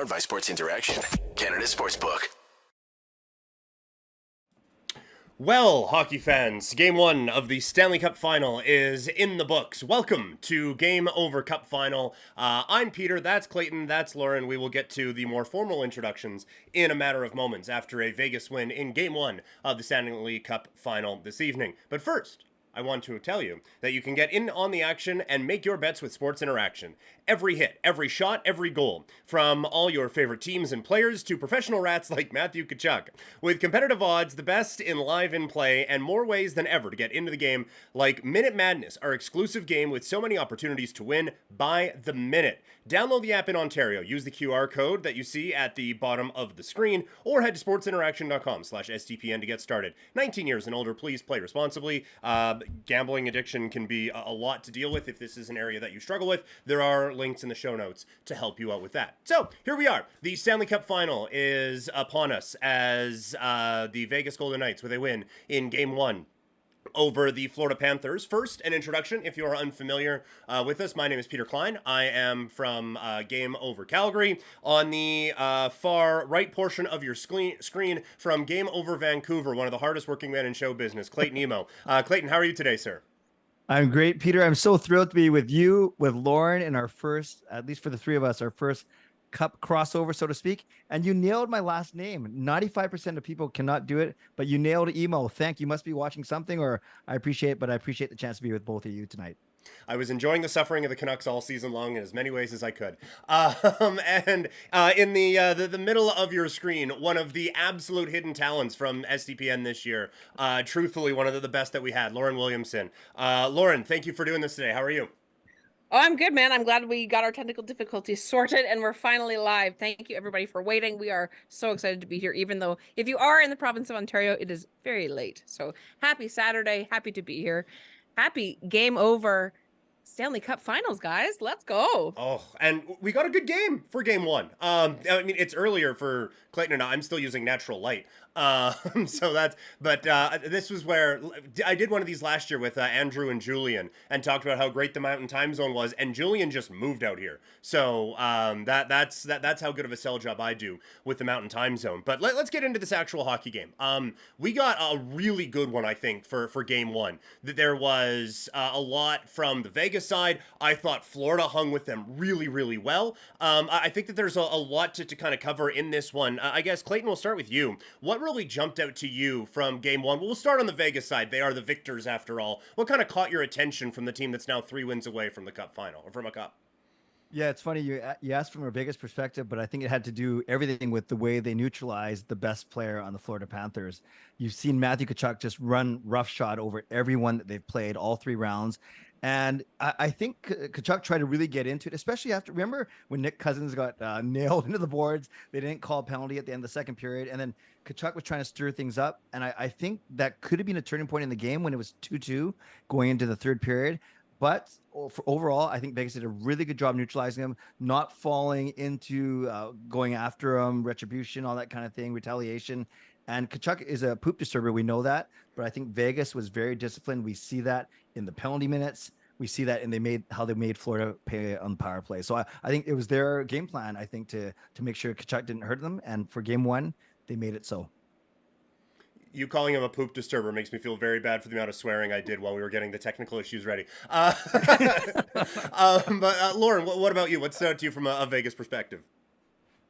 Powered by Sports Interaction, Canada Sportsbook. Well, hockey fans, Game 1 of the Stanley Cup Final is in the books. Welcome to Game Over Cup Final. I'm Peter, that's Clayton, that's Lauren. We will get to the more formal introductions in a matter of moments after a Vegas win in Game 1 of the Stanley Cup Final this evening. But first, I want to tell you that you can get in on the action and make your bets with Sports Interaction. Every hit, every shot, every goal, from all your favorite teams and players to professional rats like Matthew Tkachuk. With competitive odds, the best in live in-play, and more ways than ever to get into the game, like Minute Madness, our exclusive game with so many opportunities to win by the minute. Download the app in Ontario, use the QR code that you see at the bottom of the screen, or head to sportsinteraction.com/STPN to get started. 19 years and older, please play responsibly. Gambling addiction can be a lot to deal with if this is an area that you struggle with. There are links in the show notes to help you out with that. So, here we are. The Stanley Cup Final is upon us as the Vegas Golden Knights with a win in Game 1 over the Florida Panthers. First, an introduction, if you are unfamiliar with us. My name is Peter Klein. I am from Game Over Calgary. On the far right portion of your screen from Game Over Vancouver, one of the hardest working men in show business, Clayton Emo. Clayton, how are you today, sir? I'm great, Peter. I'm so thrilled to be with you, with Lauren, in our first, at least for the three of us, our first cup crossover, so to speak. And you nailed my last name. 95% of people cannot do it, but you nailed Emo. Thank you. Must be watching something, or I appreciate the chance to be with both of you tonight. I was enjoying the suffering of the Canucks all season long in as many ways as I could. In the middle of your screen, one of the absolute hidden talents from SDPN this year, truthfully, one of the best that we had, Lauren Williamson. Lauren, thank you for doing this today. How are you? Oh, I'm good, man. I'm glad we got our technical difficulties sorted and we're finally live. Thank you, everybody, for waiting. We are so excited to be here, even though if you are in the province of Ontario, it is very late. So happy Saturday. Happy to be here. Happy Game Over Stanley Cup Finals, guys. Let's go. Oh, and we got a good game for Game 1. I mean, it's earlier for Clayton and I'm still using natural light. This was where I did one of these last year with Andrew and Julian and talked about how great the Mountain Time Zone was, and Julian just moved out here. So that's how good of a sell job I do with the Mountain Time Zone. But let's get into this actual hockey game. We got a really good one, I think, for Game 1. There was a lot from the Vegas side. I thought Florida hung with them really, really well. I think that there's a lot to kind of cover in this one. I guess, Clayton, we'll start with you. What really jumped out to you from Game 1? We'll start on the Vegas side. They are the victors, after all. What kind of caught your attention from the team that's now 3 wins away from the Cup Final, or from a Cup? Yeah, it's funny you asked from a Vegas perspective, but I think it had to do everything with the way they neutralized the best player on the Florida Panthers. You've seen Matthew Tkachuk just run roughshod over everyone that they've played all 3 rounds. And I think Tkachuk tried to really get into it, especially after, remember when Nick Cousins got nailed into the boards? They didn't call a penalty at the end of the second period. And then Tkachuk was trying to stir things up. And I think that could have been a turning point in the game when it was 2-2 going into the third period. But for overall, I think Vegas did a really good job neutralizing him, not falling into going after him, retribution, all that kind of thing, retaliation. And Tkachuk is a poop disturber. We know that. But I think Vegas was very disciplined. We see that in the penalty minutes. We see that in how they made Florida pay on the power play. So I think it was their game plan, I think, to make sure Tkachuk didn't hurt them. And for Game 1, they made it so. You calling him a poop disturber makes me feel very bad for the amount of swearing I did while we were getting the technical issues ready. Lauren, what about you? What stood out to you from a Vegas perspective?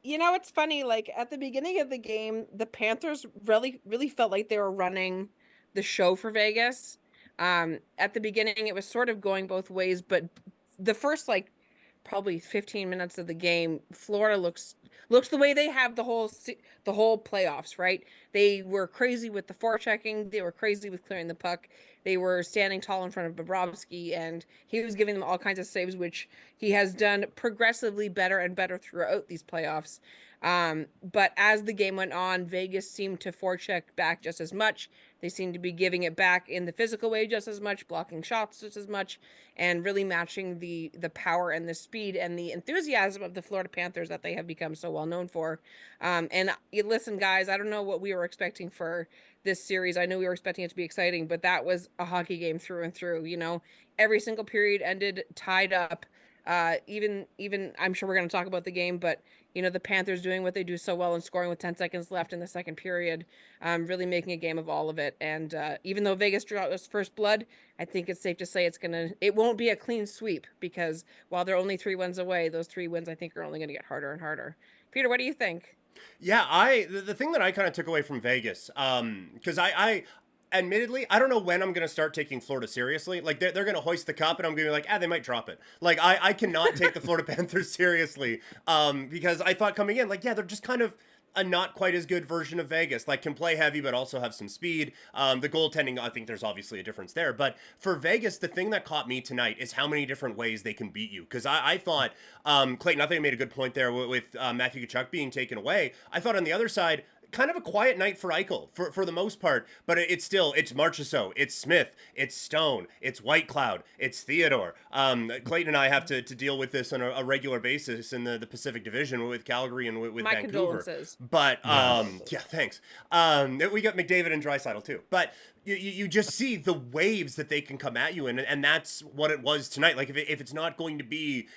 You know, it's funny, like at the beginning of the game, the Panthers really felt like they were running the show for Vegas. At the beginning, it was sort of going both ways, but the first probably 15 minutes of the game, Florida looks the way they have the whole playoffs, right? They were crazy with the forechecking. They were crazy with clearing the puck. They were standing tall in front of Bobrovsky, and he was giving them all kinds of saves, which he has done progressively better and better throughout these playoffs. But as the game went on, Vegas seemed to forecheck back just as much. They seemed to be giving it back in the physical way just as much, blocking shots just as much, and really matching the power and the speed and the enthusiasm of the Florida Panthers that they have become so well known for. Listen, guys, I don't know what we were expecting for this series. I know we were expecting it to be exciting, but that was a hockey game through and through. You know, every single period ended tied up. Even I'm sure we're going to talk about the game, but the Panthers doing what they do so well and scoring with 10 seconds left in the second period, really making a game of all of it. And even though Vegas drew out its first blood, I think it's safe to say it won't be a clean sweep, because while they're only 3 wins away, those 3 wins I think are only going to get harder and harder. Peter, what do you think? Yeah, the thing that I kind of took away from Vegas, because I admittedly, I don't know when I'm going to start taking Florida seriously. Like, they're going to hoist the cup, and I'm going to be like, they might drop it. Like, I cannot take the Florida Panthers seriously, because I thought coming in, like, they're just kind of a not quite as good version of Vegas. Like, can play heavy, but also have some speed. The goaltending, I think there's obviously a difference there. But for Vegas, the thing that caught me tonight is how many different ways they can beat you. Because I thought, Clayton, I think I made a good point there with Matthew Tkachuk being taken away. I thought on the other side, kind of a quiet night for Eichel for the most part, but it's Marchessault, it's Smith, it's Stone, it's Whitecloud, it's Theodore. Clayton and I have to deal with this on a regular basis in the Pacific Division with Calgary and with My Vancouver. Condolences. But yeah, thanks. We got McDavid and Draisaitl too. But you just see the waves that they can come at you in, and that's what it was tonight. Like, if it's not going to be,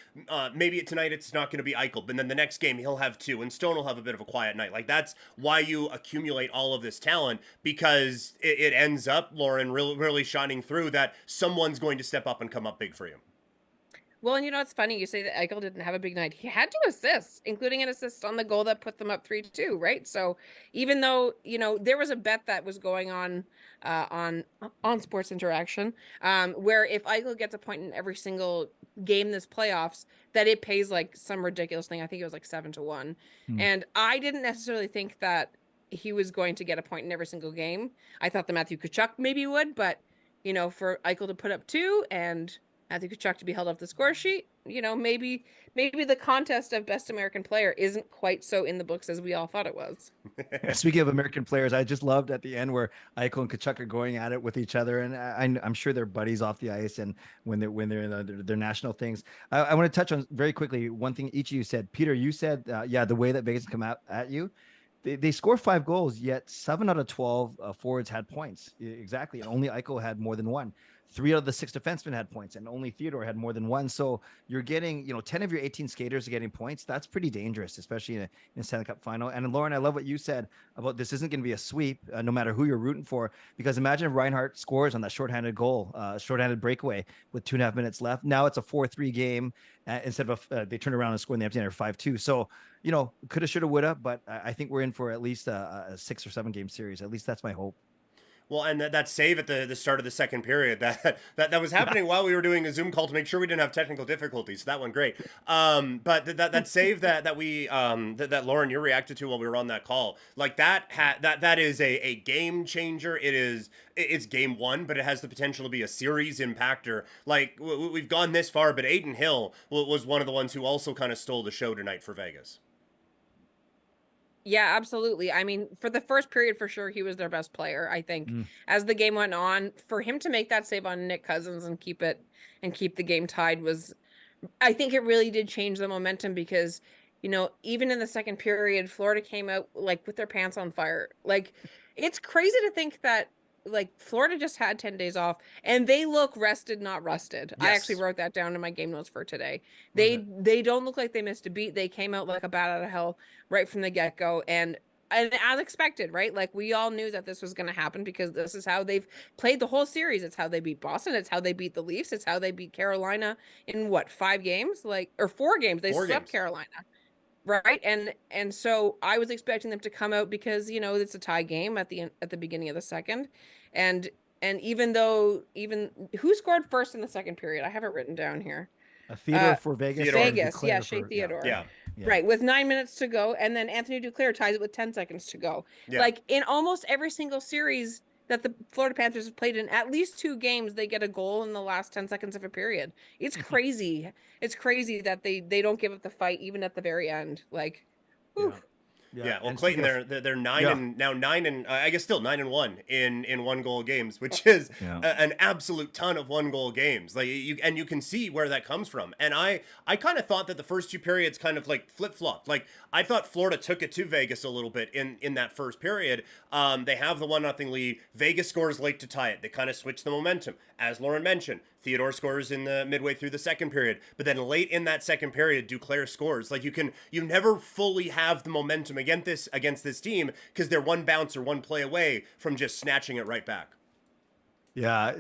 maybe tonight it's not going to be Eichel, but then the next game he'll have 2, and Stone will have a bit of a quiet night. Like, that's why you accumulate all of this talent, because it ends up, Lauren, really shining through that someone's going to step up and come up big for you. Well, and it's funny you say that Eichel didn't have a big night. He had 2 assists, including an assist on the goal that put them up 3-2, right? So even though, there was a bet that was going on Sports Interaction, where if Eichel gets a point in every single game this playoffs, that it pays like some ridiculous thing. I think it was like 7-1. And I didn't necessarily think that he was going to get a point in every single game. I thought that Matthew Tkachuk maybe would, but, for Eichel to put up 2 and Matthew Tkachuk to be held off the score sheet, maybe the contest of best American player isn't quite so in the books as we all thought it was. Speaking of American players, I just loved at the end where Eichel and Tkachuk are going at it with each other, and I'm sure they're buddies off the ice and when they're in their national things. I want to touch on very quickly one thing each of you said. Peter, you said, the way that Vegas come out at you. They score 5 goals, yet 7 out of 12 forwards had points. Exactly. And only Eichel had more than 1. 3 out of the 6 defensemen had points, and only Theodore had more than 1. So you're getting, 10 of your 18 skaters are getting points. That's pretty dangerous, especially in a Stanley Cup final. And Lauren, I love what you said about this isn't going to be a sweep, no matter who you're rooting for, because imagine if Reinhart scores on that shorthanded goal, shorthanded breakaway with 2.5 minutes left. Now it's a 4-3 game instead of they turn around and score in the empty net 5-2. So, coulda, shoulda, woulda, but I think we're in for at least a 6 or 7 game series. At least that's my hope. Well, and that save at the start of the second period, that was happening while we were doing a Zoom call to make sure we didn't have technical difficulties. So that went great. But that save that we that Lauren, you reacted to while we were on that call, like that is a game changer. It's game 1, but it has the potential to be a series impactor. Like, we've gone this far, but Aiden Hill was one of the ones who also kind of stole the show tonight for Vegas. Yeah, absolutely. I mean, for the first period, for sure, he was their best player. I think as the game went on, for him to make that save on Nick Cousins and keep the game tied I think it really did change the momentum, because, even in the second period, Florida came out like with their pants on fire. Like, it's crazy to think that, like, Florida just had 10 days off and they look rested, not rusted. Yes. I actually wrote that down in my game notes for today. They don't look like they missed a beat. They came out like a bat out of hell right from the get-go. And as expected, right? Like, we all knew that this was going to happen, because this is how they've played the whole series. It's how they beat Boston. It's how they beat the Leafs. It's how they beat Carolina in 5 games? Or 4 games. They swept Carolina. Right. And so I was expecting them to come out, because, it's a tie game at the beginning of the second. And even who scored first in the second period? I have it written down here. A Theodore for Vegas. Vegas. Yeah. Shea Theodore. Yeah. Right. With 9 minutes to go. And then Anthony Duclair ties it with 10 seconds to go. Yeah. Like, in almost every single series that the Florida Panthers have played in, at least 2 games, they get a goal in the last 10 seconds of a period. It's crazy. It's crazy that they don't give up the fight even at the very end. Like, whew. Yeah. Well, Clayton, they're 9 and I guess still 9-1 in 1-goal games, which is an absolute ton of 1-goal games. Like, you can see where that comes from. And I kind of thought that the first 2 periods kind of like flip-flopped. Like, I thought Florida took it to Vegas a little bit in that first period. They have the 1-0 lead. Vegas scores late to tie it. They kind of switch the momentum. As Lauren mentioned, Theodore scores in the midway through the second period, but then late in that second period, Duclair scores. Like you never fully have the momentum against this team because they're one bounce or one play away from just snatching it right back. Yeah,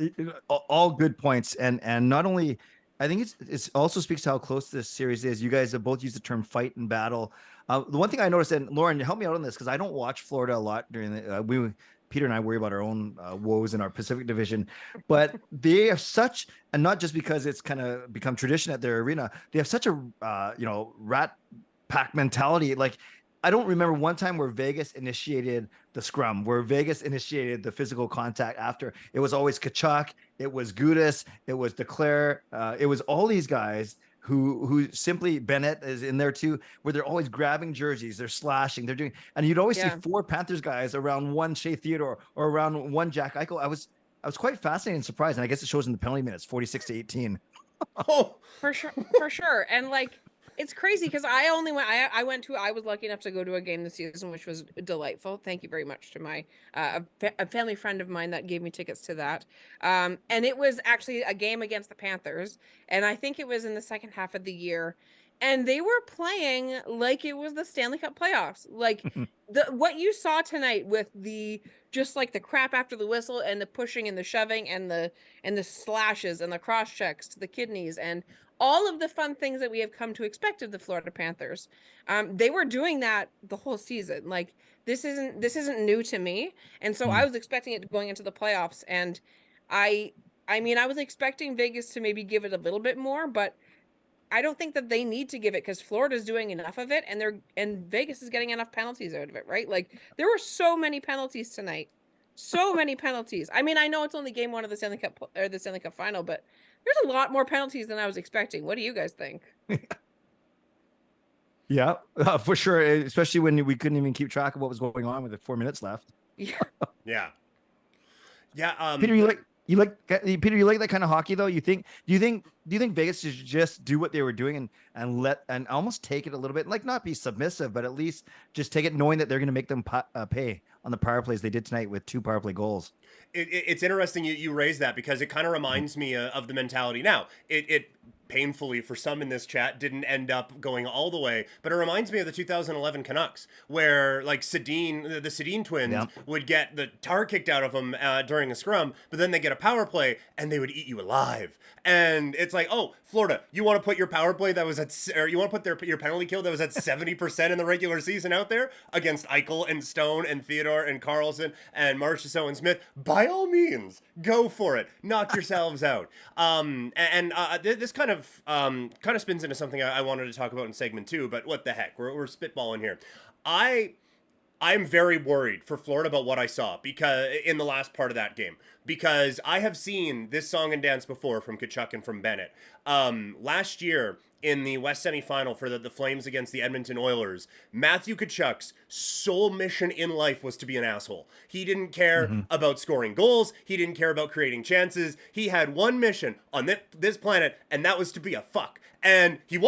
all good points, and not only, I think it's also speaks to how close this series is. You guys have both used the term fight and battle. The one thing I noticed, and Lauren, help me out on this because I don't watch Florida a lot during the Peter and I worry about our own woes in our Pacific Division, but they have such, and not just because it's kind of become tradition at their arena, they have such a rat pack mentality. Like, I don't remember one time where Vegas initiated the scrum, where Vegas initiated the physical contact after. It was always Kachuk, it was Gudis, it was Duclair, it was all these guys who simply, Bennett is in there too, where they're always grabbing jerseys, they're slashing, they're doing, and you'd always see 4 Panthers guys around one Shea Theodore or around one Jack Eichel. I was quite fascinated and surprised, and I guess it shows in the penalty minutes, 46-18. Oh, for sure. And like, it's crazy because I was lucky enough to go to a game this season, which was delightful. Thank you very much to my a family friend of mine that gave me tickets to that. And it was actually a game against the Panthers, and I think it was in the second half of the year. And they were playing like it was the Stanley Cup playoffs. Like what you saw tonight with the just like the crap after the whistle and the pushing and the shoving and the slashes and the cross checks to the kidneys and all of the fun things that we have come to expect of the Florida Panthers. They were doing that the whole season. Like this isn't new to me. And so I was expecting it going into the playoffs. And I mean, I was expecting Vegas to maybe give it a little bit more, but I don't think that they need to give it because Florida's doing enough of it, and Vegas is getting enough penalties out of it, right? Like there were so many penalties tonight, so many penalties. I mean, I know it's only game 1 of the Stanley Cup or the Stanley Cup Final, but there's a lot more penalties than I was expecting. What do you guys think? Yeah, for sure. Especially when we couldn't even keep track of what was going on with the 4 minutes left. Yeah. Yeah. Peter, you like that kind of hockey though? Do you think Vegas should just do what they were doing and almost take it a little bit, like not be submissive, but at least just take it knowing that they're going to make them pay on the power plays they did tonight with 2 power play goals? It's interesting you raise that because it kind of reminds me of the mentality. Now, it painfully for some in this chat didn't end up going all the way, but it reminds me of the 2011 Canucks where like the Sedin twins would get the tar kicked out of them during a scrum, but then they get a power play and they would eat you alive. And it's like, oh, Florida, you want to put your power play that was or you want to put your penalty kill that was at 70% in the regular season out there against Eichel and Stone and Theodore and Carlson and Marchessault and Smith? By all means, go for it. Knock yourselves out. This kind of spins into something I wanted to talk about in segment 2, but what the heck, we're spitballing here. I'm very worried for Florida about what I saw because in the last part of that game, because I have seen this song and dance before from Kachuk and from Bennett. Last year in the West semifinal for the Flames against the Edmonton Oilers, Matthew Kachuk's sole mission in life was to be an asshole. He didn't care about scoring goals. He didn't care about creating chances. He had one mission on this planet, and that was to be a fuck. And he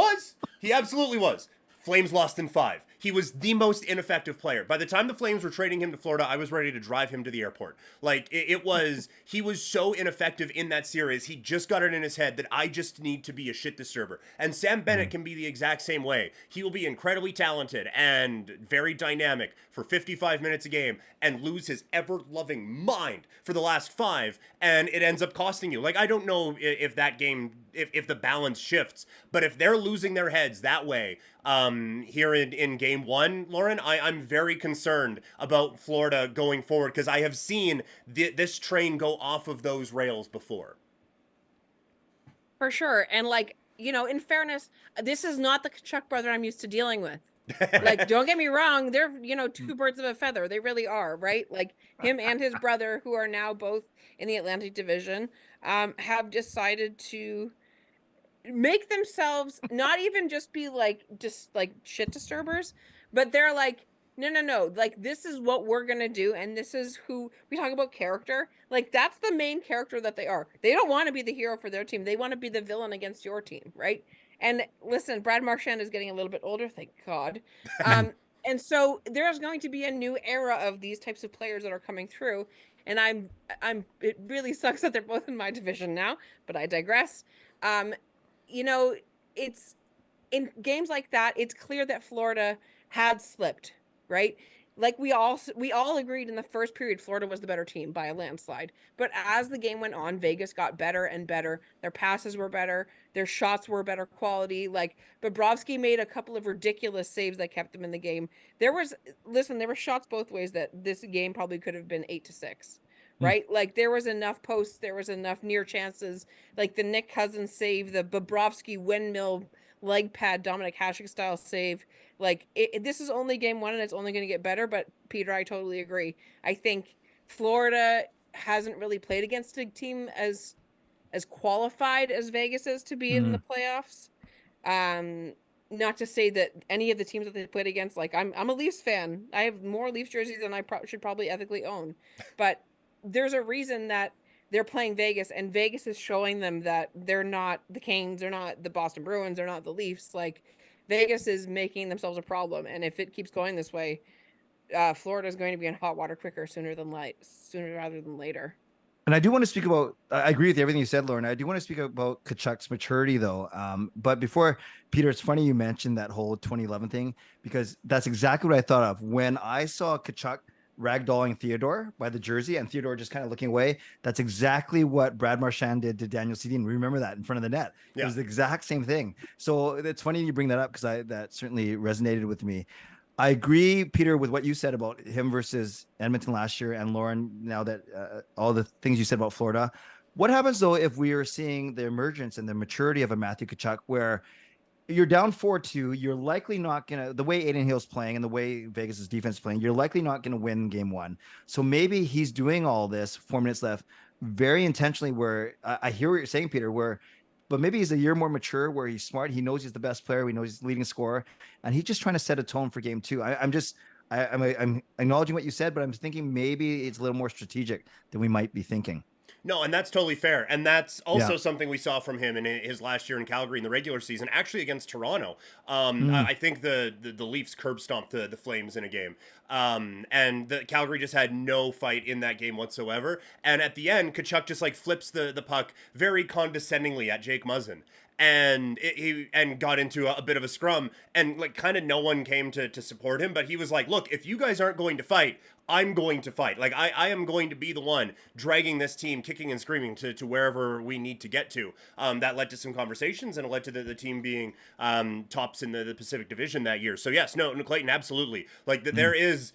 absolutely was. Flames lost in 5. He was the most ineffective player. By the time the Flames were trading him to Florida, I was ready to drive him to the airport. Like, he was so ineffective in that series. He just got it in his head that I just need to be a shit disturber. And Sam Bennett can be the exact same way. He will be incredibly talented and very dynamic for 55 minutes a game and lose his ever-loving mind for the last 5, and it ends up costing you. Like, I don't know if that game, if the balance shifts, but if they're losing their heads that way here in game 1, Lauren, I'm very concerned about Florida going forward because I have seen this train go off of those rails before. For sure. And like, you know, in fairness, this is not the Kachuk brother I'm used to dealing with. Like, don't get me wrong, they're, you know, 2 birds of a feather. They really are, right? Like him and his brother, who are now both in the Atlantic Division, have decided to make themselves not even just be like shit disturbers, but they're like, no, like this is what we're gonna do, and this is who we talk about character. Like that's the main character that they are. They don't want to be the hero for their team. They want to be the villain against your team, right? And listen, Brad Marchand is getting a little bit older, thank God. And so there's going to be a new era of these types of players that are coming through. and it really sucks that they're both in my division now, but I digress. You know, it's in games like that, it's clear that Florida had slipped, right? Like we all agreed in the first period Florida was the better team by a landslide. But as the game went on, Vegas got better and better. Their passes were better, their shots were better quality. Like Bobrovsky made a couple of ridiculous saves that kept them in the game. There were shots both ways that this game probably could have been 8-6. Right? Like there was enough posts, there was enough near chances, like the Nick Cousins save, the Bobrovsky windmill leg pad Dominic Hasek style save. Like this is only game one and it's only going to get better. But Peter, I totally agree. I think Florida hasn't really played against a team as qualified as Vegas is to be in the playoffs. Not to say that any of the teams that they played against, like I'm a Leafs fan. I have more Leafs jerseys than I should probably ethically own. But there's a reason that they're playing Vegas, and Vegas is showing them that they're not the Canes, they're not the Boston Bruins, they're not the Leafs. Like Vegas is making themselves a problem, and if it keeps going this way, Florida is going to be in hot water quicker sooner rather than later. And I do want to speak about, I agree with everything you said, Lauren. I do want to speak about Tkachuk's maturity, though. But before, Peter, it's funny you mentioned that whole 2011 thing, because that's exactly what I thought of. When I saw Tkachuk ragdolling Theodore by the jersey and Theodore just kind of looking away, that's exactly what Brad Marchand did to Daniel Sedin. Remember that in front of the net. Yeah. It was the exact same thing. So it's funny you bring that up, because that certainly resonated with me. I agree, Peter, with what you said about him versus Edmonton last year, and Lauren, now that all the things you said about Florida. What happens, though, if we are seeing the emergence and the maturity of a Matthew Tkachuk, where you're down 4-2, you're likely not going to, the way Adin Hill's playing and the way Vegas' defense is playing, you're likely not going to win game one. So maybe he's doing all this, 4 minutes left, very intentionally, where I hear what you're saying, Peter, but maybe he's a year more mature, where he's smart. He knows he's the best player. We know he's the leading scorer, and he's just trying to set a tone for game two. I'm acknowledging what you said, but I'm thinking maybe it's a little more strategic than we might be thinking. No, and that's totally fair. And that's also something we saw from him in his last year in Calgary in the regular season, actually against Toronto. I think the Leafs curb stomped the Flames in a game. And the Calgary just had no fight in that game whatsoever. And at the end, Tkachuk just like flips the puck very condescendingly at Jake Muzzin. And he got into a bit of a scrum, and like kind of no one came to support him, but he was like, look, if you guys aren't going to fight, I'm going to fight. Like I am going to be the one dragging this team kicking and screaming to wherever we need to get to. That led to some conversations, and it led to the team being tops in the Pacific Division that year. So yes, no, Clayton, absolutely. Like there is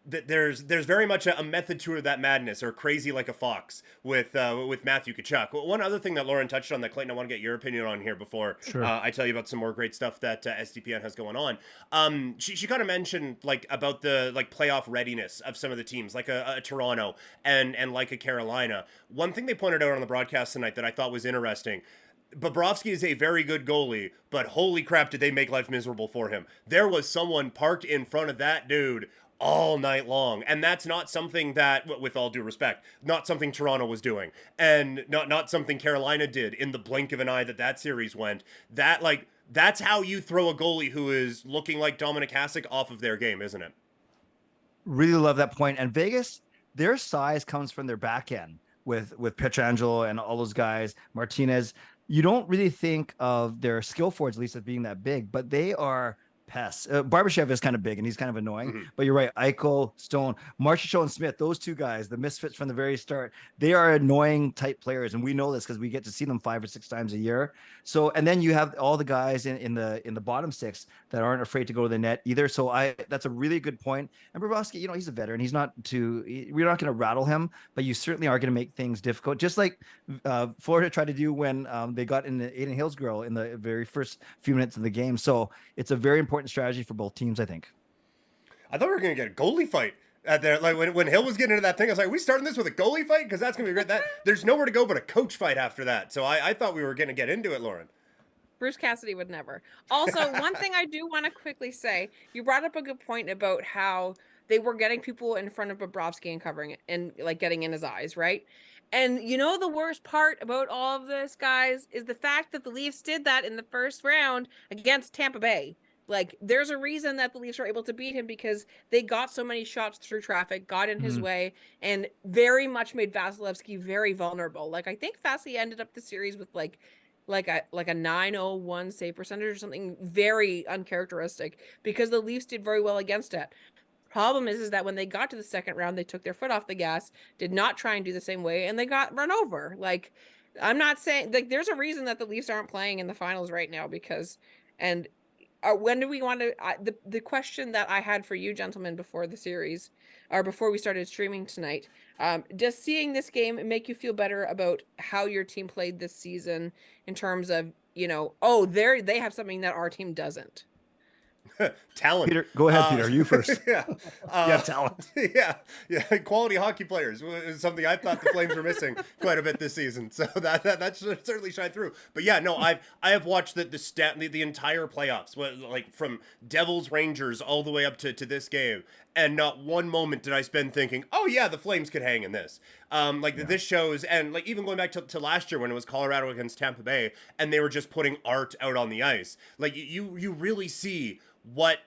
there's very much a method to that madness, or crazy like a fox with Matthew Tkachuk. One other thing that Lauren touched on that, Clayton, I want to get your opinion on here before I tell you about some more great stuff that SDPN has going on. She kind of mentioned like about the like playoff readiness of some of the teams, like a Toronto and like a Carolina. One thing they pointed out on the broadcast tonight that I thought was interesting: Bobrovsky is a very good goalie, but holy crap, did they make life miserable for him. There was someone parked in front of that dude all night long, and that's not something that, with all due respect, not something Toronto was doing, and not something Carolina did in the blink of an eye that series went. That's how you throw a goalie who is looking like Dominic Hasek off of their game, isn't it? Really love that point. And Vegas, their size comes from their back end with Pietrangelo and all those guys, Martinez. You don't really think of their skill forwards, at least, as being that big, but they are pests. Barbashev is kind of big and he's kind of annoying, but you're right. Eichel, Stone, Marchand and Smith, those two guys, the misfits from the very start, they are annoying type players, and we know this because we get to see them 5 or 6 times a year. So, and then you have all the guys in the bottom six that aren't afraid to go to the net either. So that's a really good point. And Bobrovsky, he's a veteran. We're not going to rattle him, but you certainly are going to make things difficult, just like Florida tried to do when they got in the Adin Hill's grill in the very first few minutes of the game. So it's a very important strategy for both teams, I think. I thought we were going to get a goalie fight at there. Like when Hill was getting into that thing, I was like, are we starting this with a goalie fight? Because that's going to be great. There's nowhere to go but a coach fight after that. So I thought we were going to get into it, Lauren. Bruce Cassidy would never. Also, one thing I do want to quickly say, you brought up a good point about how they were getting people in front of Bobrovsky and covering it and like getting in his eyes, right? And the worst part about all of this, guys, is the fact that the Leafs did that in the first round against Tampa Bay. Like, there's a reason that the Leafs were able to beat him, because they got so many shots through traffic, got in his way, and very much made Vasilevsky very vulnerable. Like, I think Vasily ended up the series with like a 901 save percentage or something very uncharacteristic, because the Leafs did very well against it. Problem is that when they got to the second round, they took their foot off the gas, did not try and do the same way, and they got run over. Like, I'm not saying, like, there's a reason that the Leafs aren't playing in the finals right now, because, and when do we want to, the question that I had for you gentlemen before the series, or before we started streaming tonight, does seeing this game make you feel better about how your team played this season, in terms of, oh, they have something that our team doesn't? Talent. Peter, go ahead, Peter. You first. Yeah. Yeah, talent. Yeah. Quality hockey players is something I thought the Flames were missing quite a bit this season. So that should certainly shine through. But yeah, no, I have watched the entire playoffs, like from Devils Rangers all the way up to this game, and not one moment did I spend thinking, oh yeah, the Flames could hang in this. This shows, and like even going back to last year when it was Colorado against Tampa Bay, and they were just putting art out on the ice. Like you really see what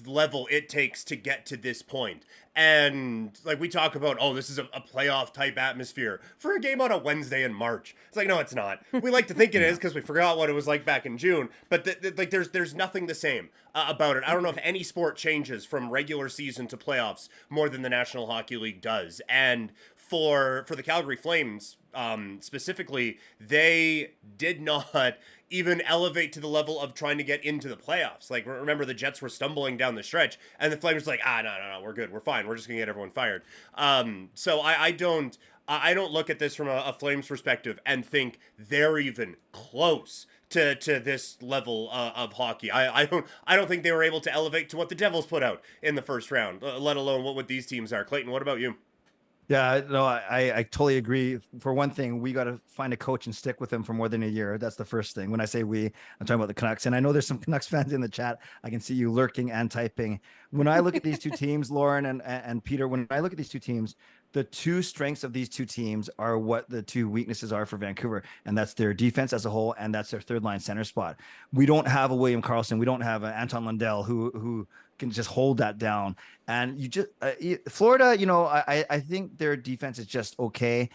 level it takes to get to this point. And like we talk about, oh, this is a playoff type atmosphere for a game on a Wednesday in March. It's like, no, it's not. We like to think it is because we forgot what it was like back in June. But there's nothing the same about it. I don't know if any sport changes from regular season to playoffs more than the National Hockey League does. And for the Calgary Flames, specifically, they did not even elevate to the level of trying to get into the playoffs. Like, remember, the Jets were stumbling down the stretch, and the Flames were like, no, we're good, we're fine, we're just gonna get everyone fired. So I don't look at this from a Flames perspective and think they're even close to this level of hockey. I don't think they were able to elevate to what the Devils put out in the first round, let alone what these teams are. Clayton, what about you? Yeah, no, I totally agree. For one thing, we got to find a coach and stick with him for more than a year. That's the first thing. When I say we, I'm talking about the Canucks. And I know there's some Canucks fans in the chat. I can see you lurking and typing. When I look at these two teams, Lauren and Peter, when I look at these two teams, the two strengths of these two teams are what the two weaknesses are for Vancouver. And that's their defense as a whole, and that's their third line center spot. We don't have a William Karlsson. We don't have an Anton Lundell who can just hold that down. And you just Florida, I think their defense is just okay.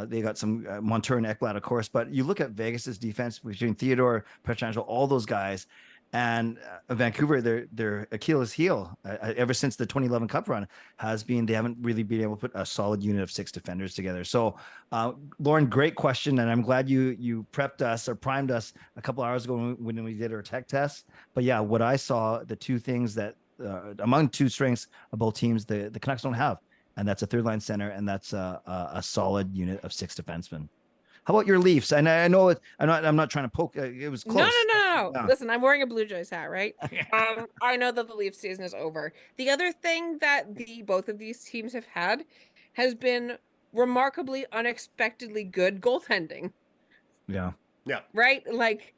They got some Montour and Ekblad, of course, but you look at Vegas's defense between Theodore, Pietrangelo, all those guys, and Vancouver, their Achilles heel ever since the 2011 Cup run has been they haven't really been able to put a solid unit of 6 defenders together. So, Lauren, great question, and I'm glad you prepped us or primed us a couple hours ago when we did our tech test. But yeah, what I saw, the two things that among two strengths of both teams, the Canucks don't have, and that's a third line center, and that's a solid unit of 6 defensemen. How about your Leafs? And I know I'm not trying to poke. It was close. No. Yeah. Listen, I'm wearing a Blue Jays hat, right? I know that the Leafs season is over. The other thing that both of these teams have had has been remarkably, unexpectedly good goaltending. Yeah. Right? Like,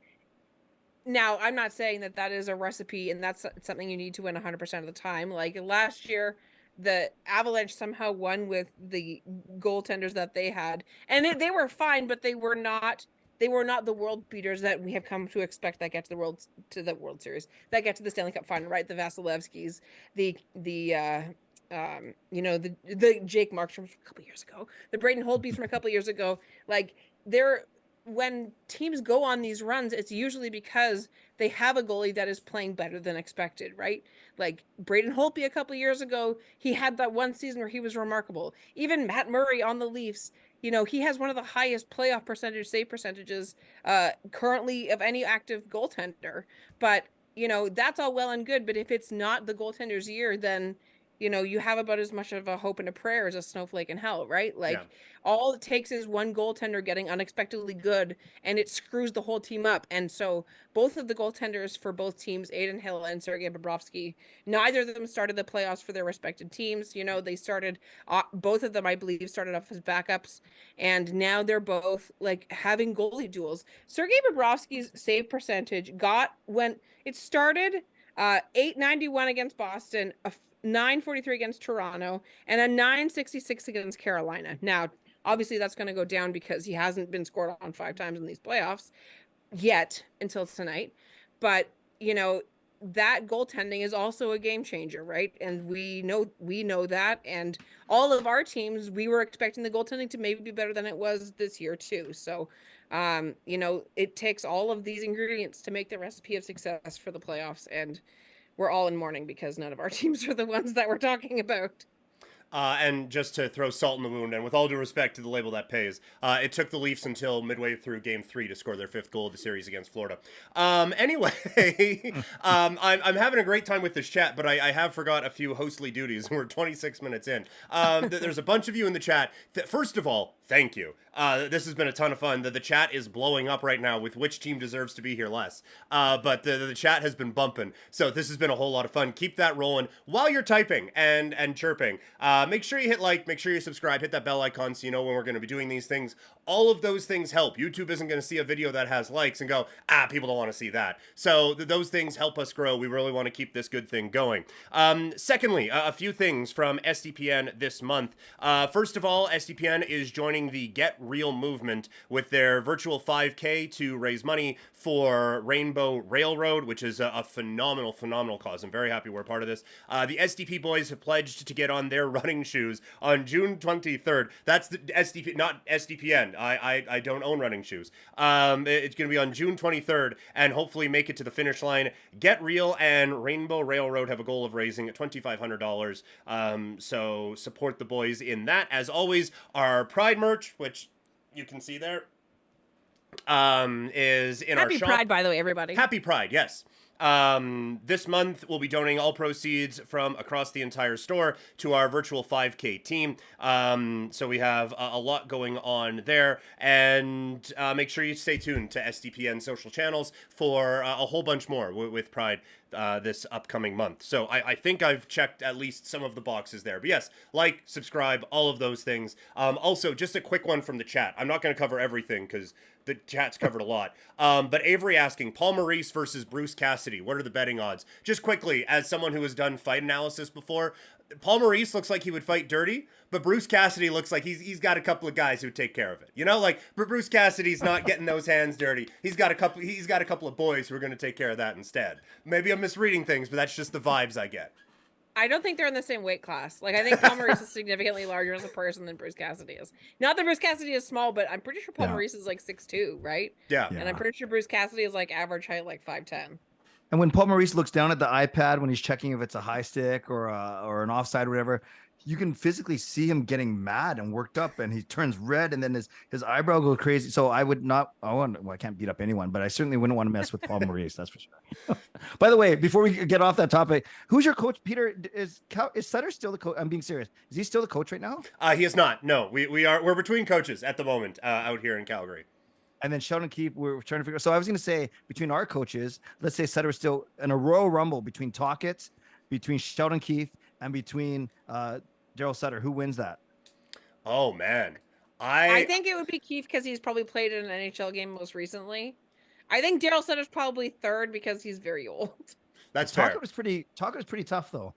now, I'm not saying that is a recipe and that's something you need to win 100% of the time. Like last year, the Avalanche somehow won with the goaltenders that they had, and they were fine, but they were not the world beaters that we have come to expect that get to the World Series, that get to the Stanley Cup Final, right? The Vasilevskys, the Jake Marks from a couple years ago, the Braden Holtbys from a couple years ago. Like, when teams go on these runs, it's usually because they have a goalie that is playing better than expected, right? Like Braden Holtby a couple years ago, he had that one season where he was remarkable. Even Matt Murray on the Leafs, he has one of the highest playoff save percentages currently of any active goaltender. But, that's all well and good. But if it's not the goaltender's year, then, you have about as much of a hope and a prayer as a snowflake in hell, right? Like, yeah. All it takes is one goaltender getting unexpectedly good, and it screws the whole team up. And so both of the goaltenders for both teams, Adin Hill and Sergei Bobrovsky, neither of them started the playoffs for their respective teams. They started, both of them, I believe, started off as backups, and now they're both like having goalie duels. Sergei Bobrovsky's save percentage when it started 891 against Boston, a 943 against Toronto, and a 966 against Carolina. Now, obviously, that's going to go down because he hasn't been scored on 5 times in these playoffs yet until tonight. But, that goaltending is also a game changer, right? And we know that. And all of our teams, we were expecting the goaltending to maybe be better than it was this year too. So, it takes all of these ingredients to make the recipe of success for the playoffs. And we're all in mourning because none of our teams are the ones that we're talking about. And just to throw salt in the wound, and with all due respect to the label that pays, it took the Leafs until midway through Game 3 to score their 5th goal of the series against Florida. Anyway, I'm having a great time with this chat, but I have forgot a few hostly duties. We're 26 minutes in. There's a bunch of you in the chat. First of all, thank you. This has been a ton of fun. The chat is blowing up right now with which team deserves to be here less. But the chat has been bumping, so this has been a whole lot of fun. Keep that rolling while you're typing and chirping. Make sure you hit like, make sure you subscribe, hit that bell icon so you know when we're going to be doing these things. All of those things help. YouTube isn't going to see a video that has likes and go, people don't want to see that. So those things help us grow. We really want to keep this good thing going. Secondly, a few things from SDPN this month. First of all, SDPN is joining the Get Real movement with their virtual 5K to raise money for Rainbow Railroad, which is a phenomenal cause. I'm very happy we're part of this. The SDP boys have pledged to get on their running shoes on June 23rd. That's the SDP, not SDPN. I don't own running shoes. It's going to be on June 23rd and hopefully make it to the finish line. Get Real and Rainbow Railroad have a goal of raising $2,500. So support the boys in that. As always, our Pride merch, which you can see there, is in our shop. Happy Pride, by the way, everybody. Happy Pride, yes. This month, we'll be donating all proceeds from across the entire store to our virtual 5K team. So we have a lot going on there. And make sure you stay tuned to SDPN social channels for a whole bunch more with Pride this upcoming month. So I think I've checked at least some of the boxes there. But yes, like, subscribe, all of those things. Also, just a quick one from the chat. I'm not going to cover everything because the chat's covered a lot. But Avery asking, Paul Maurice versus Bruce Cassidy. What are the betting odds? Just quickly, as someone who has done fight analysis before, Paul Maurice looks like he would fight dirty, but Bruce Cassidy looks like he's got a couple of guys who take care of it. You know, like Bruce Cassidy's not getting those hands dirty. He's got a couple of boys who are going to take care of that instead. Maybe I'm misreading things, but that's just the vibes I get. I don't think they're in the same weight class. Like, I think Paul Maurice is significantly larger as a person than Bruce Cassidy is. Not that Bruce Cassidy is small, but I'm pretty sure Paul Maurice is like 6'2", right? Yeah. And I'm pretty sure Bruce Cassidy is like average height, like 5'10". And when Paul Maurice looks down at the iPad when he's checking if it's a high stick or an offside or whatever, you can physically see him getting mad and worked up, and he turns red, and then his eyebrow goes crazy. So I can't beat up anyone, but I certainly wouldn't want to mess with Paul Maurice, that's for sure. By the way, before we get off that topic, who's your coach, Peter? Is Sutter still the coach? I'm being serious. Is he still the coach right now? He is not. No, we're between coaches at the moment out here in Calgary. And then Sheldon Keefe, we're trying to figure. So I was going to say, between our coaches, let's say Sutter is still in a Royal Rumble between Tocchet, between Sheldon Keefe, and between Daryl Sutter. Who wins that? Oh man, I think it would be Keefe because he's probably played in an NHL game most recently. I think Daryl Sutter's probably third because he's very old. That's fair. Tocchet was pretty tough though.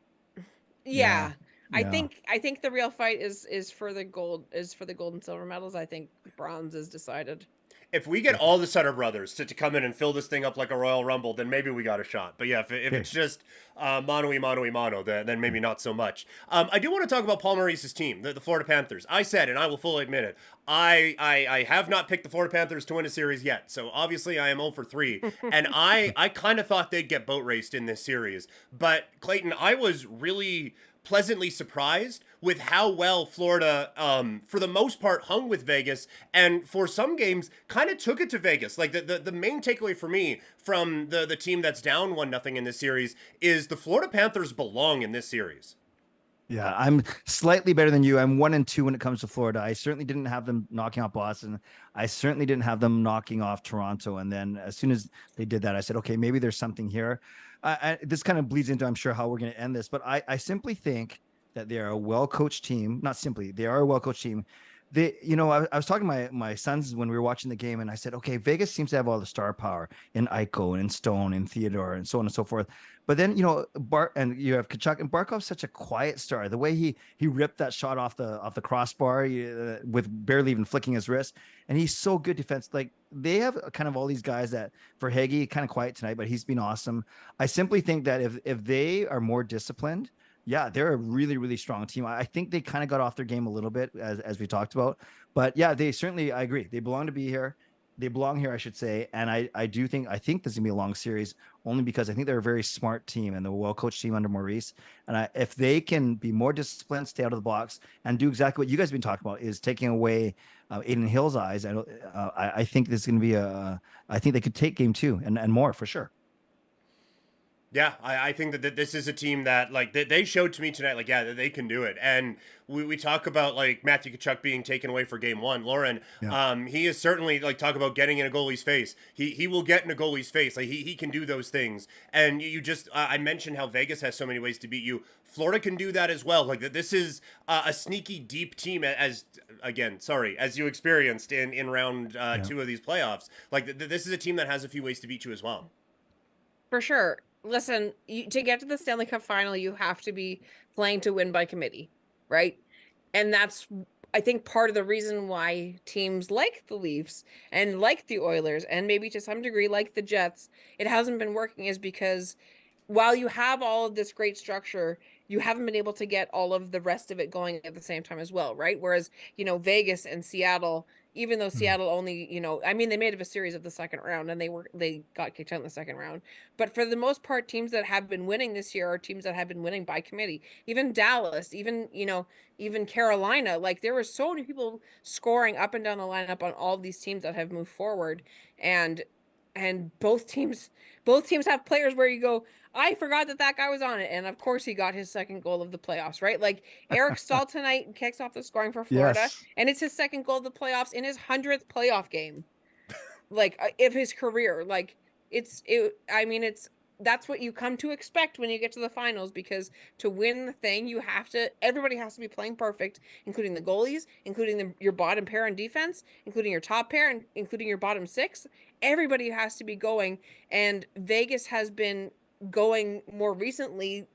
Yeah. I think the real fight is for the gold and silver medals. I think bronze is decided. If we get all the Sutter brothers to come in and fill this thing up like a Royal Rumble, then maybe we got a shot. But yeah, if it's just mano, then maybe not so much. I do want to talk about Paul Maurice's team, the Florida Panthers. I said, and I will fully admit it, I have not picked the Florida Panthers to win a series yet. So obviously I am 0 for 3. And I kind of thought they'd get boat raced in this series. But Clayton, I was really pleasantly surprised with how well Florida, for the most part, hung with Vegas, and for some games, kind of took it to Vegas. Like, the main takeaway for me from the team that's down 1-0 in this series is the Florida Panthers belong in this series. Yeah, I'm slightly better than you. I'm 1-2 when it comes to Florida. I certainly didn't have them knocking off Boston. I certainly didn't have them knocking off Toronto. And then as soon as they did that, I said, okay, maybe there's something here. This kind of bleeds into, I'm sure, how we're going to end this. But I simply think that they are a well-coached team. Not simply, they are a well-coached team. I was talking to my sons when we were watching the game, and I said, okay, Vegas seems to have all the star power in Eichel and in Stone and Theodore and so on and so forth. But then, and you have Kachuk, and Barkov's such a quiet star. The way he ripped that shot off the crossbar with barely even flicking his wrist, and he's so good defense. Like they have kind of all these guys that for Heggie, kind of quiet tonight, but he's been awesome. I simply think that if they are more disciplined, yeah, they're a really, really strong team. I think they kind of got off their game a little bit, as we talked about. But yeah, they certainly, I agree. They belong to be here. They belong here, I should say. And I think this is gonna be a long series, only because I think they're a very smart team and they're a well-coached team under Maurice. And if they can be more disciplined, stay out of the box, and do exactly what you guys have been talking about, is taking away Aiden Hill's eyes. I think this is gonna be I think they could take game 2 and more for sure. Yeah, I think that this is a team that, like, they showed to me tonight, like, yeah, that they can do it. And we talk about, like, Matthew Tkachuk being taken away for game 1. Lauren, he is certainly, like, talk about getting in a goalie's face. He will get in a goalie's face. Like, he can do those things. And you just, I mentioned how Vegas has so many ways to beat you. Florida can do that as well. Like, this is a sneaky, deep team, as you experienced in round 2 of these playoffs. Like, this is a team that has a few ways to beat you as well. For sure. Listen, to get to the Stanley Cup Final, you have to be playing to win by committee, right? And that's, I think, part of the reason why teams like the Leafs and like the Oilers and maybe to some degree like the Jets, it hasn't been working, is because while you have all of this great structure, you haven't been able to get all of the rest of it going at the same time as well, right? Whereas, Vegas and Seattle, even though Seattle only, they made it a series of the second round and they got kicked out in the second round. But for the most part, teams that have been winning this year are teams that have been winning by committee. Even Dallas, even Carolina, like there were so many people scoring up and down the lineup on all these teams that have moved forward. And both teams have players where you go, I forgot that guy was on it. And of course he got his second goal of the playoffs, right? Like Eric Staal tonight kicks off the scoring for Florida. Yes. And it's his second goal of the playoffs in his 100th playoff game, like of his career. Like that's what you come to expect when you get to the finals, because to win the thing, everybody has to be playing perfect, including the goalies, including your bottom pair on defense, including your top pair, and including your bottom 6. Everybody has to be going. And Vegas has been going more recently,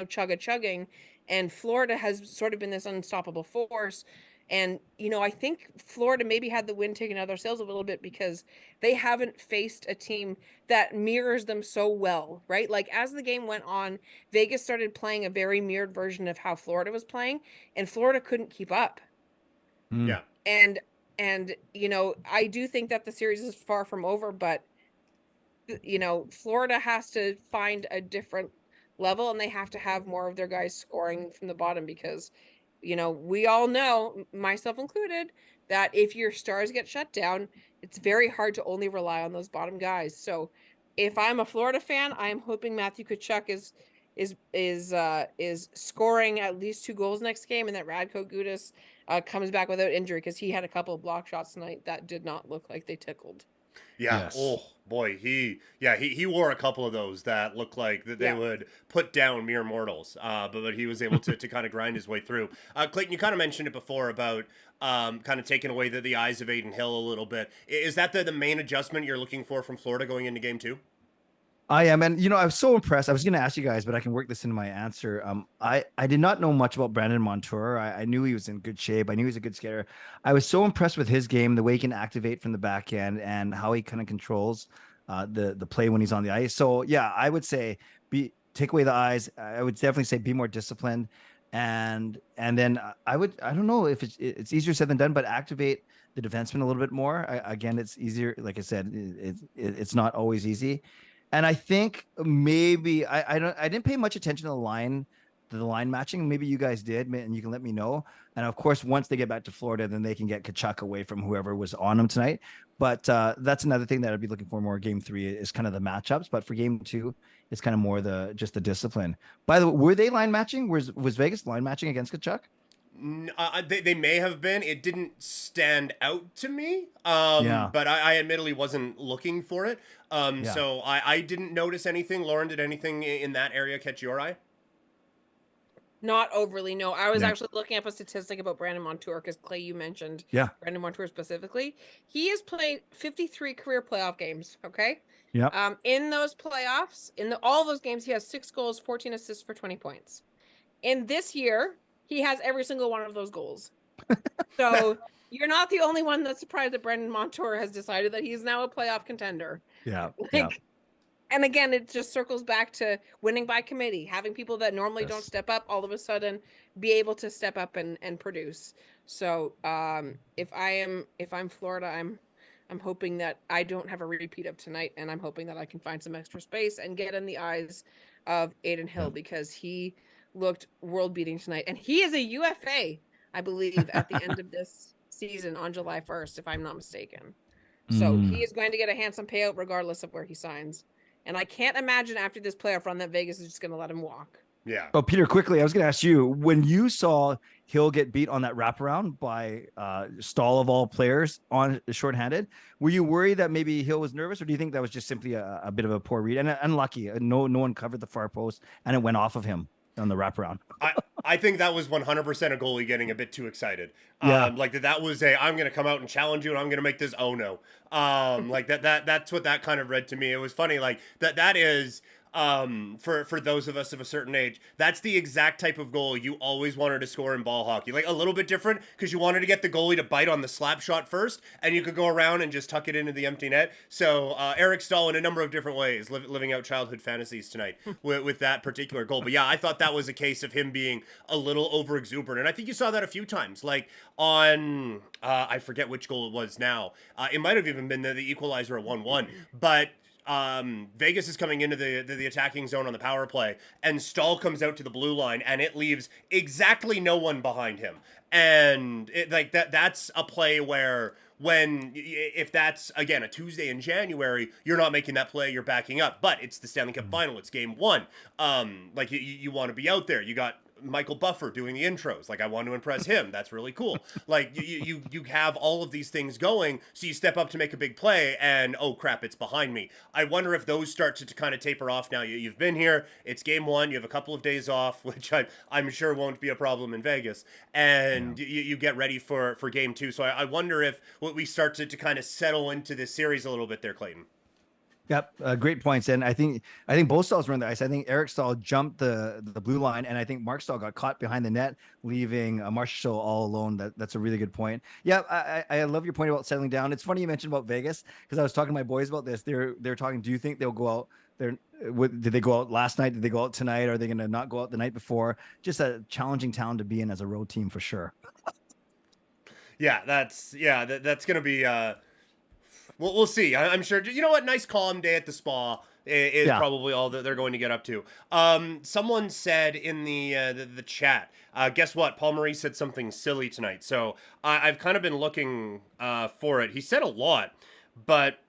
chugging, and Florida has sort of been this unstoppable force. And, I think Florida maybe had the wind taken out of their sails a little bit because they haven't faced a team that mirrors them so well, right? Like as the game went on, Vegas started playing a very mirrored version of how Florida was playing, and Florida couldn't keep up. Yeah. And I do think that the series is far from over, but Florida has to find a different level, and they have to have more of their guys scoring from the bottom, because we all know, myself included, that if your stars get shut down, it's very hard to only rely on those bottom guys. So if I'm a Florida fan, I'm hoping Matthew Tkachuk is scoring at least 2 goals next game, and that Radko Gudas comes back without injury, because he had a couple of block shots tonight that did not look like they tickled. Yeah. Yes. Oh boy, he wore a couple of those that looked like that they would put down mere mortals. But he was able to kind of grind his way through. Clayton, you kind of mentioned it before about kind of taking away the eyes of Aiden Hill a little bit. Is that the main adjustment you're looking for from Florida going into game 2? I am. And, I was so impressed. I was going to ask you guys, but I can work this into my answer. I did not know much about Brandon Montour. I knew he was in good shape. I knew he was a good skater. I was so impressed with his game, the way he can activate from the back end and how he kind of controls the play when he's on the ice. So, yeah, I would say take away the eyes. I would definitely say be more disciplined. And then I don't know if it's easier said than done, but activate the defenseman a little bit more. Again, it's easier. Like I said, it's not always easy. And I think maybe I didn't pay much attention to the line matching. Maybe you guys did, and you can let me know. And of course, once they get back to Florida, then they can get Tkachuk away from whoever was on them tonight. But that's another thing that I'd be looking for more. Game 3 is kind of the matchups, but for game 2, it's kind of more just the discipline. By the way, were they line matching? Was Vegas line matching against Tkachuk? They may have been. It didn't stand out to me. But I admittedly wasn't looking for it. So I didn't notice anything. Lauren, did anything in that area catch your eye? Not overly, no. I was Yeah. actually looking up a statistic about Brandon Montour because Clay, you mentioned Yeah. Brandon Montour specifically. He has played 53 career playoff games. Okay. Yeah. In those playoffs, all those games, he has 6 goals, 14 assists for 20 points. In this year, he has every single one of those goals. So you're not the only one that's surprised that Brandon Montour has decided that he's now a playoff contender. Yeah. And again, it just circles back to winning by committee, having people that normally don't Yes. step up all of a sudden be able to step up and produce. So if I'm Florida, I'm hoping that I don't have a repeat of tonight, and I'm hoping that I can find some extra space and get in the eyes of Aiden Hill because he looked world beating tonight. And he is a UFA, I believe, at the end of this season on July 1st, if I'm not mistaken. So he is going to get a handsome payout regardless of where he signs. And I can't imagine after this playoff run that Vegas is just going to let him walk. Yeah. Oh, Peter, quickly, I was going to ask you, when you saw Hill get beat on that wraparound by Stahl of all players on shorthanded, were you worried that maybe Hill was nervous, or do you think that was just simply a bit of a poor read and unlucky? No one covered the far post, and it went off of him on the wraparound. I think that was 100% a goalie getting a bit too excited. Yeah. Like that was I'm going to come out and challenge you, and I'm going to make this no. Like that's what that kind of read to me. It was funny, like that is for those of us of a certain age, that's the exact type of goal you always wanted to score in ball hockey. Like a little bit different because you wanted to get the goalie to bite on the slap shot first, and you could go around and just tuck it into the empty net. So Eric Stahl in a number of different ways living out childhood fantasies tonight with that particular goal. But yeah, I thought that was a case of him being a little over exuberant, and I think you saw that a few times. Like on I forget which goal it was now. It might have even been the equalizer at 1-1, but Vegas is coming into the attacking zone on the power play, and Stahl comes out to the blue line, and it leaves exactly no one behind him. And it, like that's a play where if that's again a Tuesday in January, you're not making that play, you're backing up. But it's the Stanley Cup Final, it's game 1. Like you want to be out there. You got Michael Buffer doing the intros. Like, I want to impress him. That's really cool. Like, you have all of these things going, so you step up to make a big play, and oh crap, it's behind me. I wonder if those start to kind of taper off now. You've been here. It's game 1. You have a couple of days off, which I'm sure won't be a problem in Vegas, and you get ready for game 2. So I wonder if we start to kind of settle into this series a little bit there, Clayton. Yep, great points. And I think both Stahls were on the ice. I think Eric Stahl jumped the blue line, and I think Mark Stahl got caught behind the net, leaving Marshall all alone. That's a really good point. Yeah, I love your point about settling down. It's funny you mentioned about Vegas, because I was talking to my boys about this. They're talking. Do you think they'll go out? Did they go out last night? Did they go out tonight? Are they going to not go out the night before? Just a challenging town to be in as a road team for sure. Yeah, that's going to be. We'll see. I'm sure. You know what? Nice calm day at the spa is probably all that they're going to get up to. Someone said in the chat, guess what? Paul Maurice said something silly tonight. So I've kind of been looking for it. He said a lot, but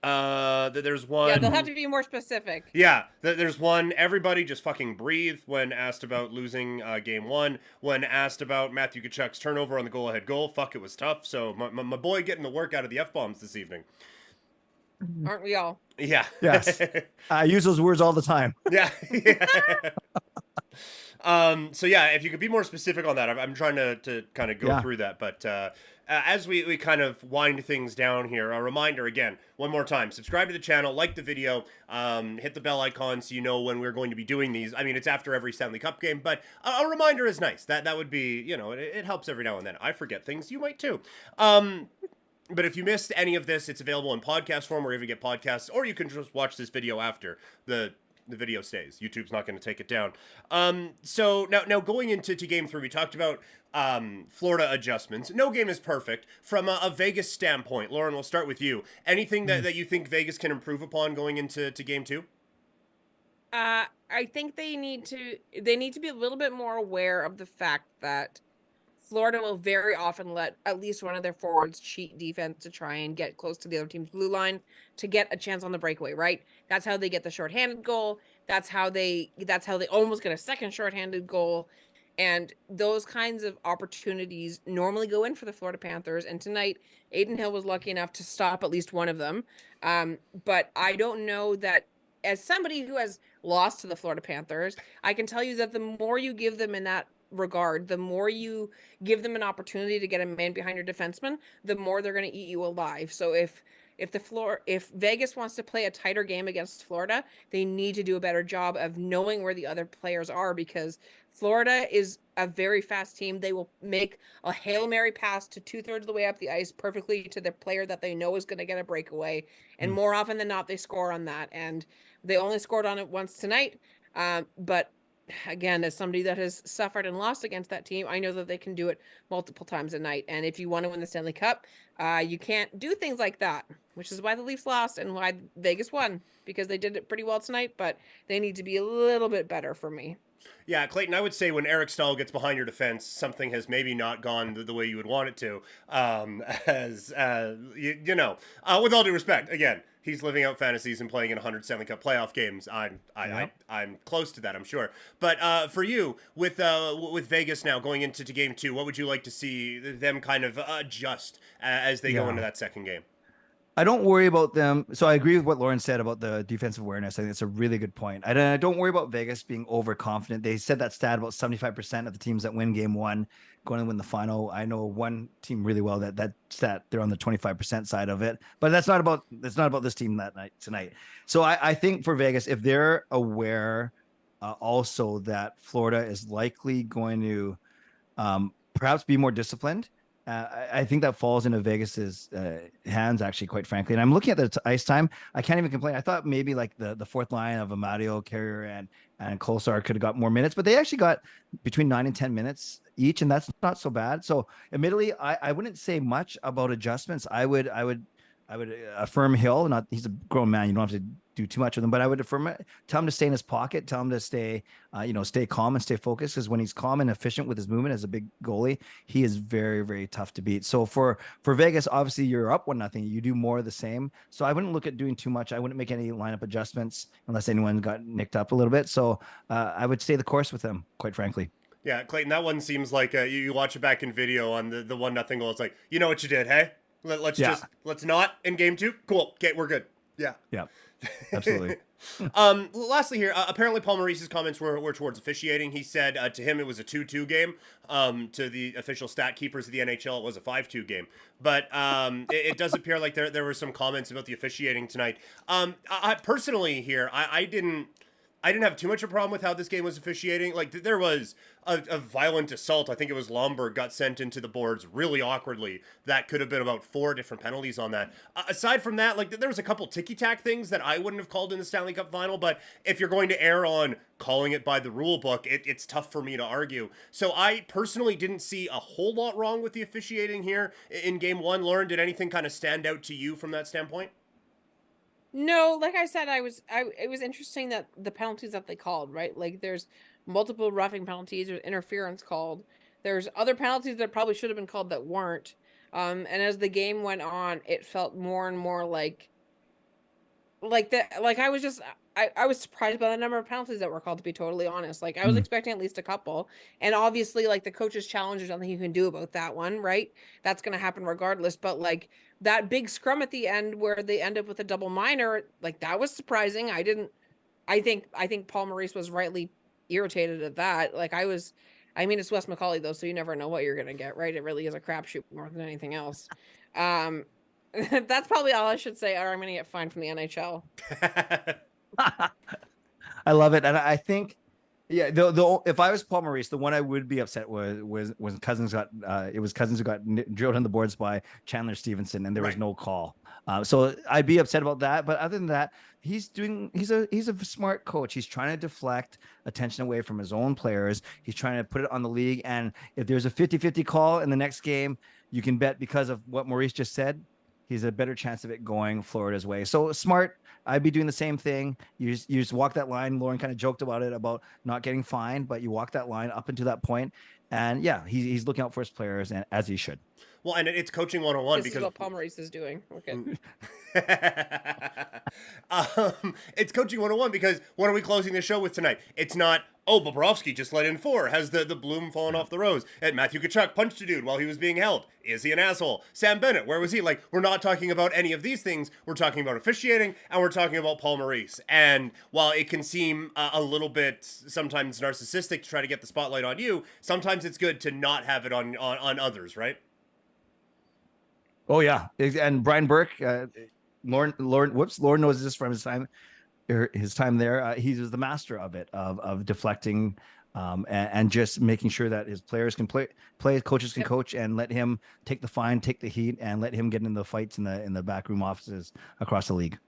there's one. Yeah, they'll have to be more specific. Yeah, there's one. Everybody just fucking breathe when asked about losing game 1. When asked about Matthew Tkachuk's turnover on the goal-ahead goal, fuck, it was tough. So my boy getting the work out of the F-bombs this evening. Aren't we all? Yeah. Yes. I use those words all the time. Yeah. So yeah, if you could be more specific on that, I'm trying to kind of go through that, but as we kind of wind things down here, a reminder again, one more time, subscribe to the channel, like the video, hit the bell icon so you know when we're going to be doing these. I mean, it's after every Stanley Cup game, but a reminder is nice. That would be, it helps every now and then. I forget things, you might too. But if you missed any of this, it's available in podcast form wherever you get podcasts, or you can just watch this video after the video stays. YouTube's not going to take it down. So now going into game 3, we talked about Florida adjustments. No game is perfect. From a Vegas standpoint, Lauren, we'll start with you. Anything that you think Vegas can improve upon going into game 2? I think they need to be a little bit more aware of the fact that Florida will very often let at least one of their forwards cheat defense to try and get close to the other team's blue line to get a chance on the breakaway, right? That's how they get the shorthanded goal. That's how they almost get a second shorthanded goal. And those kinds of opportunities normally go in for the Florida Panthers. And tonight, Aiden Hill was lucky enough to stop at least one of them. But I don't know that as somebody who has lost to the Florida Panthers, I can tell you that the more you give them in that regard, the more you give them an opportunity to get a man behind your defenseman, the more they're going to eat you alive. So if Vegas wants to play a tighter game against Florida, they need to do a better job of knowing where the other players are, because Florida is a very fast team. They will make a Hail Mary pass to 2/3 of the way up the ice perfectly to the player that they know is going to get a breakaway. And more often than not, they score on that. And they only scored on it once tonight. But again, as somebody that has suffered and lost against that team, I know that they can do it multiple times a night. And if you want to win the Stanley Cup, you can't do things like that, which is why the Leafs lost and why Vegas won, because they did it pretty well tonight, but they need to be a little bit better for me. Yeah, Clayton, I would say when Eric Stahl gets behind your defense, something has maybe not gone the way you would want it to. With all due respect, again, he's living out fantasies and playing in 100 Stanley Cup playoff games. I'm close to that, I'm sure. But for you, with Vegas now going into game 2, what would you like to see them kind of adjust as they go into that second game? I don't worry about them. So I agree with what Lauren said about the defensive awareness. I think it's a really good point. I don't worry about Vegas being overconfident. They said that stat about 75% of the teams that win game 1 going to win the final. I know one team really well that stat, they're on the 25% side of it, but that's not about this team tonight. So I think for Vegas, if they're aware also that Florida is likely going to perhaps be more disciplined, I think that falls into Vegas's hands, actually, quite frankly. And I'm looking at the ice time. I can't even complain. I thought maybe like the fourth line of Amadio, Carrier, and Kolsar could have got more minutes, but they actually got between 9 and 10 minutes each, and that's not so bad. So admittedly, I wouldn't say much about adjustments. I would affirm Hill. He's a grown man. You don't have to do too much with him, but I would affirm it. Tell him to stay in his pocket. Tell him to stay calm and stay focused. Because when he's calm and efficient with his movement as a big goalie, he is very, very tough to beat. So for Vegas, obviously you're up 1-0. You do more of the same. So I wouldn't look at doing too much. I wouldn't make any lineup adjustments unless anyone got nicked up a little bit. So I would stay the course with them, quite frankly. Yeah, Clayton, that one seems like you watch it back in video on the 1-0 goal. It's like, you know what you did, hey? Let's not in game 2. Cool. Okay, we're good. Yeah. Yeah. Absolutely. Lastly here, apparently Paul Maurice's comments were towards officiating. He said to him it was a 2-2 game. To the official stat keepers of the NHL, it was a 5-2 game. But it does appear like there were some comments about the officiating tonight. I personally here, I didn't have too much of a problem with how this game was officiating. Like, there was a violent assault. I think it was Lomberg got sent into the boards really awkwardly. That could have been about 4 different penalties on that. Aside from that, like, there was a couple ticky-tack things that I wouldn't have called in the Stanley Cup Final, but if you're going to err on calling it by the rule book, it's tough for me to argue. So I personally didn't see a whole lot wrong with the officiating here in game 1. Lauren, did anything kind of stand out to you from that standpoint? No, like I said, it was interesting that the penalties that they called, right? Like there's multiple roughing penalties, there's interference called. There's other penalties that probably should have been called that weren't. And as the game went on, it felt more and more like that. Like I was surprised by the number of penalties that were called, to be totally honest. Like I was expecting at least a couple. And obviously, like the coach's challenge, there's nothing you can do about that one, right? That's going to happen regardless. But like that big scrum at the end where they end up with a double minor, like that was surprising. I think Paul Maurice was rightly irritated at that. Like it's Wes McCauley though, so you never know what you're going to get, right? It really is a crapshoot more than anything else. That's probably all I should say, or I'm going to get fined from the NHL. I love it. And I think, yeah, if I was Paul Maurice, the one I would be upset was Cousins got Cousins who got drilled on the boards by Chandler Stevenson, and there was no call. So I'd be upset about that. But other than that, he's a smart coach. He's trying to deflect attention away from his own players. He's trying to put it on the league. And if there's a 50-50 call in the next game, you can bet, because of what Maurice just said, he's a better chance of it going Florida's way. So smart. I'd be doing the same thing. You just walk that line. Lauren kind of joked about it, about not getting fined, but you walk that line up into that point. And yeah, he's looking out for his players, and as he should. Well, and it's coaching 101 This because is what Paul Maurice is doing. Okay. It's coaching 101 because what are we closing the show with tonight? It's not, oh, Bobrovsky just let in 4. Has the bloom fallen off the rose? And Matthew Tkachuk punched a dude while he was being held. Is he an asshole? Sam Bennett, where was he? Like, we're not talking about any of these things. We're talking about officiating, and we're talking about Paul Maurice. And while it can seem a little bit sometimes narcissistic to try to get the spotlight on you, sometimes it's good to not have it on others, right? Oh yeah, and Brian Burke, Lauren knows this from his time there. He was the master of it, of deflecting, and just making sure that his players can play, coaches can coach, and let him take the fine, take the heat, and let him get into the fights in the backroom offices across the league.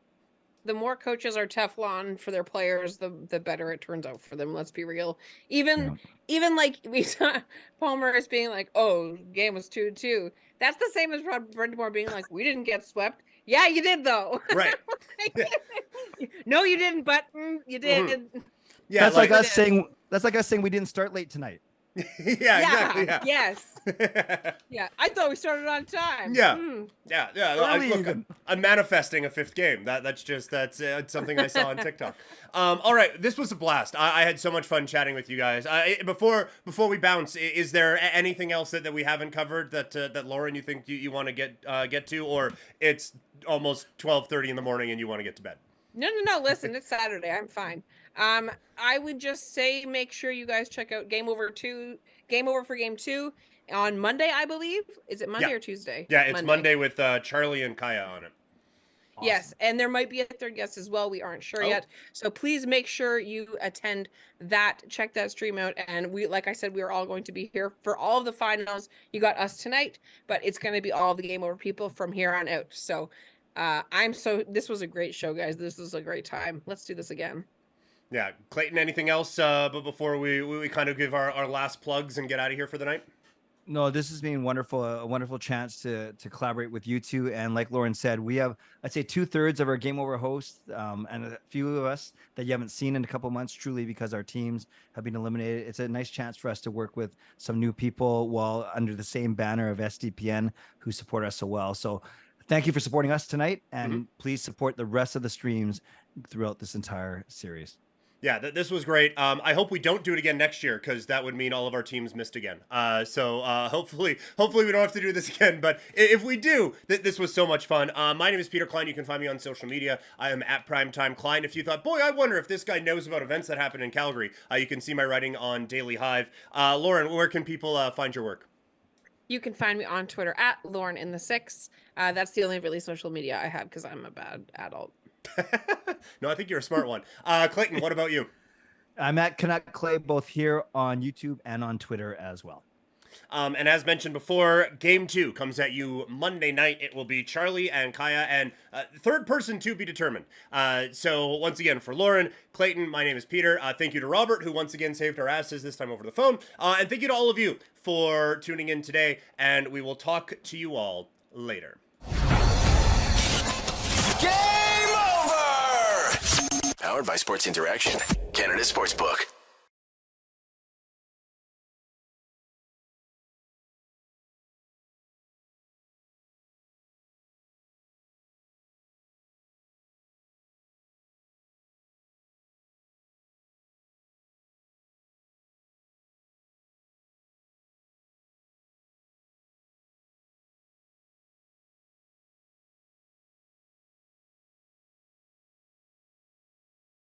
The more coaches are Teflon for their players, the better it turns out for them. Let's be real. Even like we saw Paul Maurice being like, "Oh, game was 2-2." That's the same as Rod Brindamore being like, "We didn't get swept." Yeah, you did though. Right. No, you didn't, but you did. Mm-hmm. Yeah, that's like us saying. That's like us saying we didn't start late tonight. Yeah, exactly. Yeah. Yes. Yeah. I thought we started on time. Yeah. Look, I'm manifesting a 5th game. That's something I saw on TikTok. All right, this was a blast. I had so much fun chatting with you guys. Before we bounce, is there anything else that we haven't covered that Lauren you think you want to get to, or it's almost 12:30 in the morning and you want to get to bed? No. Listen, it's Saturday. I'm fine. I would just say make sure you guys check out Game Over for Game 2 on Monday, I believe. Is it Monday or Tuesday? Yeah, it's Monday with Charlie and Kaya on it. Awesome. Yes, and there might be a third guest as well. We aren't sure yet. So please make sure you attend that. Check that stream out. And like I said, we are all going to be here for all of the finals. You got us tonight, but it's going to be all the Game Over people from here on out. So this was a great show, guys. This was a great time. Let's do this again. Yeah. Clayton, anything else but before we kind of give our last plugs and get out of here for the night? No, this has been wonderful, a wonderful chance to collaborate with you two. And like Lauren said, we have, I'd say 2/3 of our Game Over hosts and a few of us that you haven't seen in a couple months, truly because our teams have been eliminated. It's a nice chance for us to work with some new people while under the same banner of SDPN who support us so well. So thank you for supporting us tonight, and please support the rest of the streams throughout this entire series. Yeah, this was great. I hope we don't do it again next year, because that would mean all of our teams missed again. So hopefully we don't have to do this again. But if we do, this was so much fun. My name is Peter Klein. You can find me on social media. I am at Primetime Klein. If you thought, boy, I wonder if this guy knows about events that happen in Calgary, you can see my writing on Daily Hive. Lauren, where can people find your work? You can find me on Twitter at LaurenIn6. That's the only really social media I have because I'm a bad adult. No, I think you're a smart one. Clayton, what about you? I'm at Canuck Clay, both here on YouTube and on Twitter as well. And as mentioned before, Game 2 comes at you Monday night. It will be Charlie and Kaya, and third person to be determined. So once again, for Lauren, Clayton, my name is Peter. Thank you to Robert, who once again saved our asses, this time over the phone. And thank you to all of you for tuning in today, and we will talk to you all later. Game over! Powered by Sports Interaction, Canada Sportsbook.